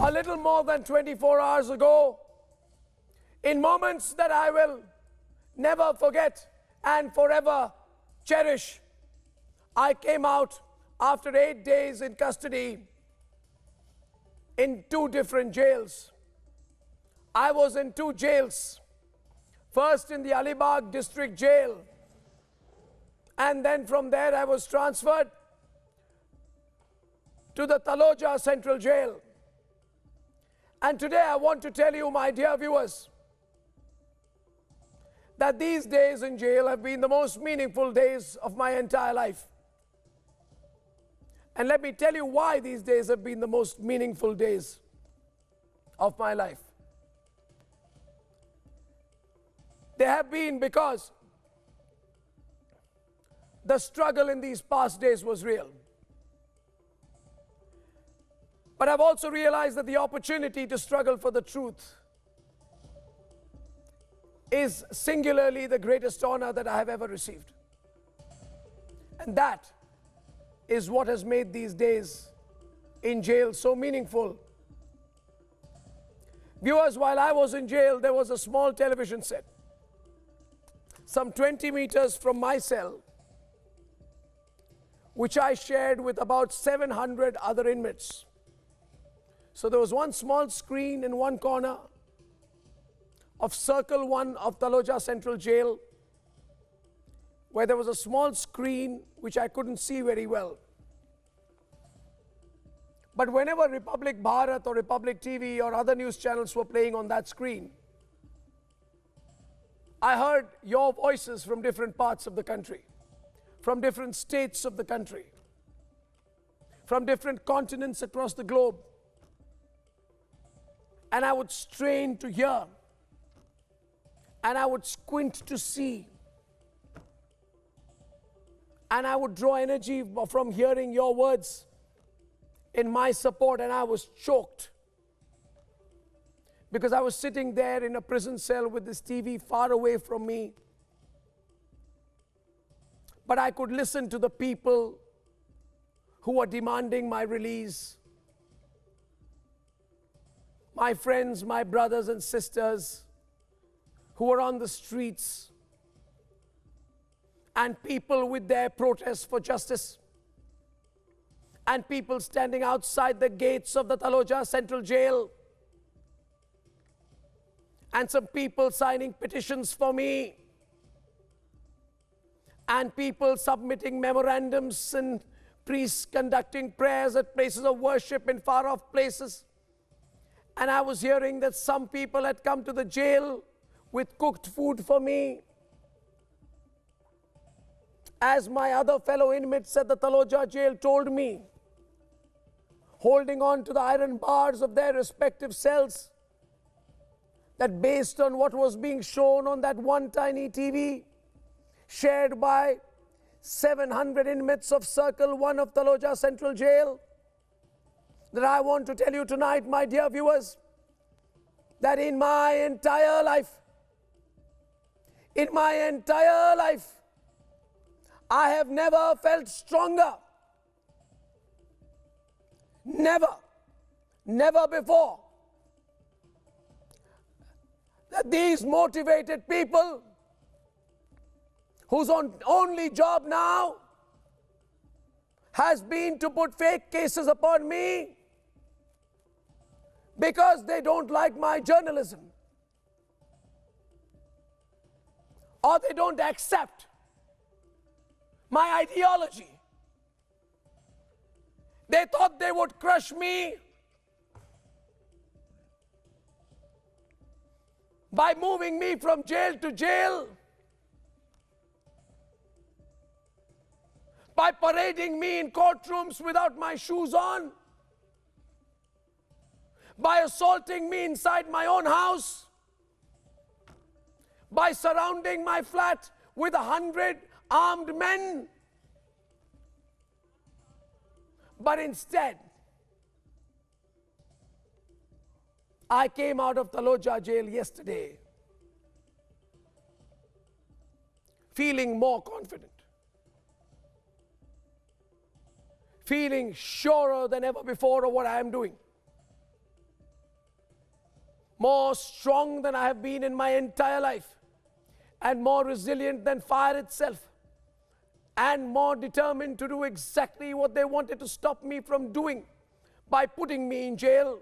a little more than 24 hours ago, in moments that I will never forget and forever cherish, I came out after 8 days in custody in 2 different jails. I was in 2 jails. First in the Alibag district jail, and then from there I was transferred to the Taloja Central Jail. And today I want to tell you, my dear viewers, that these days in jail have been the most meaningful days of my entire life. And let me tell you why these days have been the most meaningful days of my life. They have been because the struggle in these past days was real. But I've also realized that the opportunity to struggle for the truth is singularly the greatest honor that I have ever received. And that is what has made these days in jail so meaningful. Viewers, while I was in jail, there was a small television set, some 20 meters from my cell, which I shared with about 700 other inmates. So there was one small screen in one corner of Circle 1 of Taloja Central Jail, where there was a small screen which I couldn't see very well. But whenever Republic Bharat or Republic TV or other news channels were playing on that screen, I heard your voices from different parts of the country, from different states of the country, from different continents across the globe. And I would strain to hear, and I would squint to see, and I would draw energy from hearing your words in my support, and I was choked because I was sitting there in a prison cell with this TV far away from me. But I could listen to the people who were demanding my release. My friends, my brothers and sisters who were on the streets, and people with their protests for justice, and people standing outside the gates of the Taloja Central Jail, and some people signing petitions for me, and people submitting memorandums, and priests conducting prayers at places of worship in far-off places. And I was hearing that some people had come to the jail with cooked food for me. As my other fellow inmates at the Taloja jail told me, holding on to the iron bars of their respective cells, that based on what was being shown on that one tiny TV, shared by 700 inmates of Circle 1 of Taloja Central Jail, that I want to tell you tonight, my dear viewers, that in my entire life, I have never felt stronger. Never before. That these motivated people whose only job now has been to put fake cases upon me because they don't like my journalism, or they don't accept my ideology. They thought they would crush me by moving me from jail to jail, by parading me in courtrooms without my shoes on, by assaulting me inside my own house, by surrounding my flat with 100 armed men. But instead, I came out of Taloja jail yesterday feeling more confident, feeling surer than ever before of what I am doing. more strong than I have been in my entire life, and more resilient than fire itself, and more determined to do exactly what they wanted to stop me from doing by putting me in jail,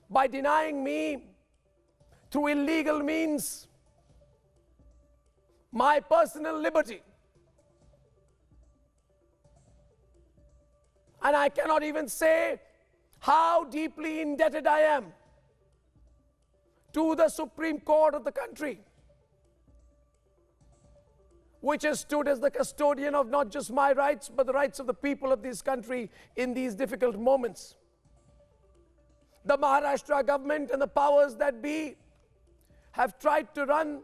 by denying me through illegal means my personal liberty. And I cannot even say how deeply indebted I am to the Supreme Court of the country, which has stood as the custodian of not just my rights, but the rights of the people of this country in these difficult moments. The Maharashtra government and the powers that be have tried to run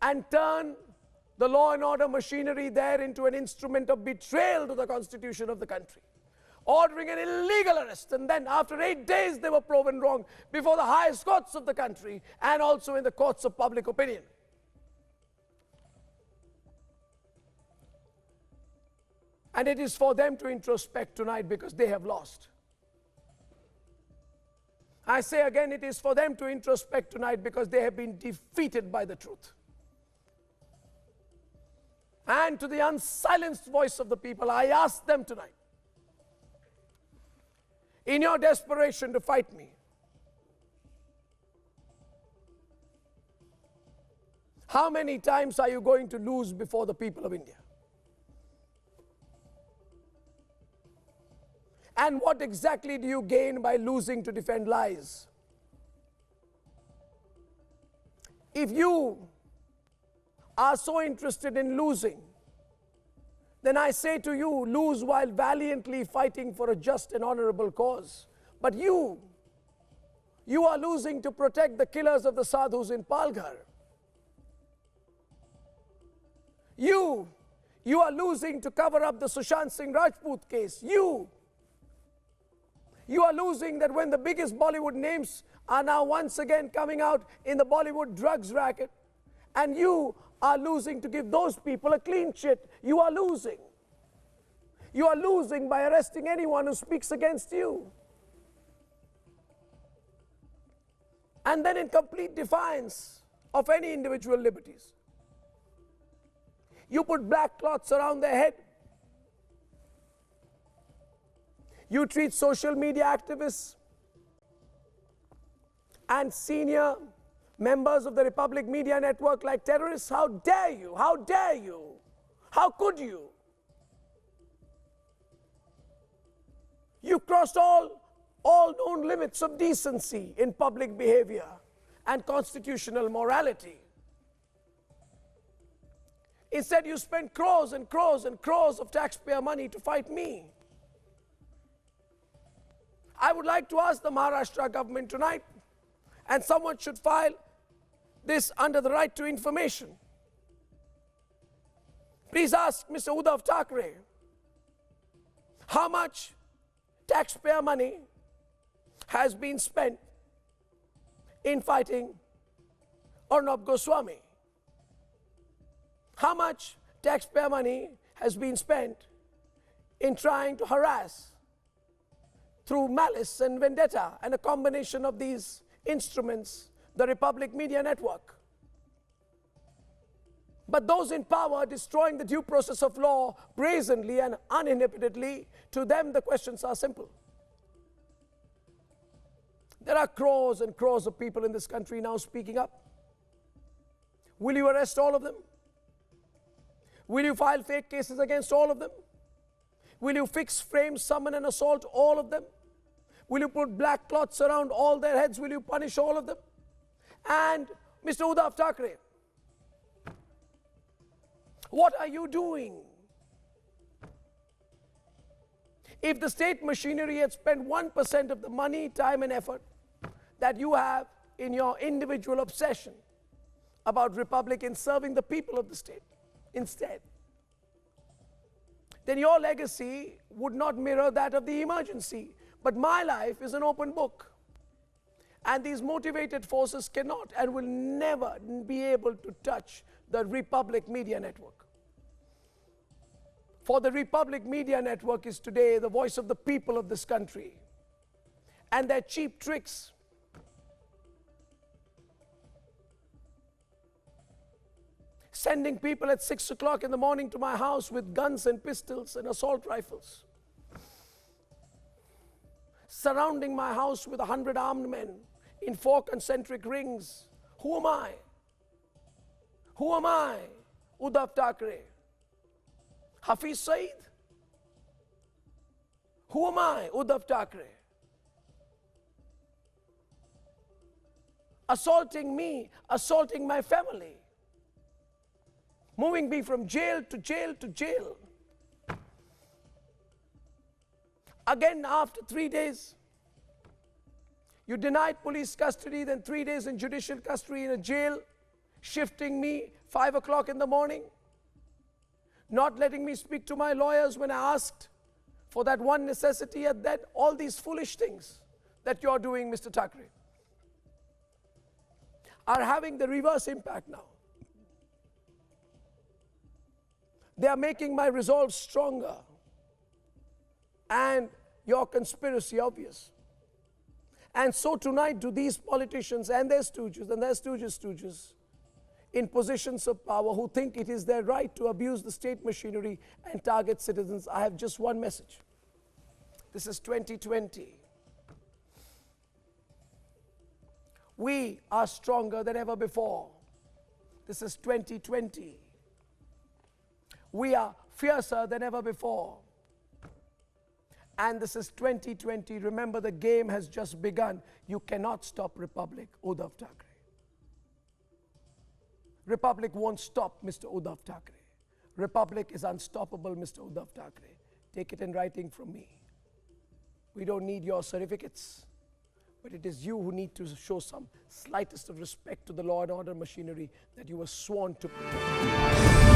and turn the law and order machinery there into an instrument of betrayal to the constitution of the country, ordering an illegal arrest, and then after 8 days they were proven wrong before the highest courts of the country and also in the courts of public opinion. And it is for them to introspect tonight because they have lost. I say again, it is for them to introspect tonight because they have been defeated by the truth. And to the unsilenced voice of the people, I ask them tonight, in your desperation to fight me, how many times are you going to lose before the people of India? And what exactly do you gain by losing to defend lies? If you are so interested in losing, then I say to you, lose while valiantly fighting for a just and honorable cause. But you are losing to protect the killers of the sadhus in Palghar. You are losing to cover up the Sushant Singh Rajput case. You are losing that when the biggest Bollywood names are now once again coming out in the Bollywood drugs racket, and you are losing to give those people a clean chit. You are losing. You are losing by arresting anyone who speaks against you. And then in complete defiance of any individual liberties, you put black cloths around their head. You treat social media activists and senior members of the Republic Media Network like terrorists. How dare you? How dare you? How could you? You crossed all known limits of decency in public behavior and constitutional morality. Instead, you spent crores and crores and crores of taxpayer money to fight me. I would like to ask the Maharashtra government tonight, and someone should file this under the right to information. Please ask Mr. Uddhav Thackeray how much taxpayer money has been spent in fighting Arnab Goswami. How much taxpayer money has been spent in trying to harass through malice and vendetta and a combination of these instruments, the Republic Media Network. But those in power destroying the due process of law brazenly and uninhibitedly, to them the questions are simple. There are crores and crores of people in this country now speaking up. Will you arrest all of them? Will you file fake cases against all of them? Will you fix, frame, summon and assault all of them? Will you put black cloths around all their heads? Will you punish all of them? And Mr. Uddhav Thackeray, what are you doing? If the state machinery had spent 1% of the money, time and effort that you have in your individual obsession about Republic in serving the people of the state instead, then your legacy would not mirror that of the emergency. But my life is an open book. And these motivated forces cannot and will never be able to touch the Republic Media Network. For the Republic Media Network is today the voice of the people of this country. And their cheap tricks sending people at 6 o'clock in the morning to my house with guns and pistols and assault rifles, surrounding my house with 100 armed men in 4 concentric rings. Who am I? Who am I? Uddhav Thackeray. Hafiz Saeed? Who am I? Uddhav Thackeray. Assaulting me, assaulting my family, moving me from jail to jail to jail. Again, after 3 days, you denied police custody, then 3 days in judicial custody in a jail, shifting me 5 o'clock in the morning, not letting me speak to my lawyers when I asked for that one necessity, and that all these foolish things that you are doing, Mr. Thackeray, are having the reverse impact now. They are making my resolve stronger and your conspiracy obvious. And so tonight do these politicians and their stooges and their stooges in positions of power who think it is their right to abuse the state machinery and target citizens. I have just one message. This is 2020. We are stronger than ever before. This is 2020. We are fiercer than ever before. And this is 2020. Remember, the game has just begun. You cannot stop Republic, Uddhav Thackeray. Republic won't stop Mr. Uddhav Thackeray. Republic is unstoppable, Mr. Uddhav Thackeray. Take it in writing from me. We don't need your certificates, but it is you who need to show some slightest of respect to the law and order machinery that you were sworn to protect.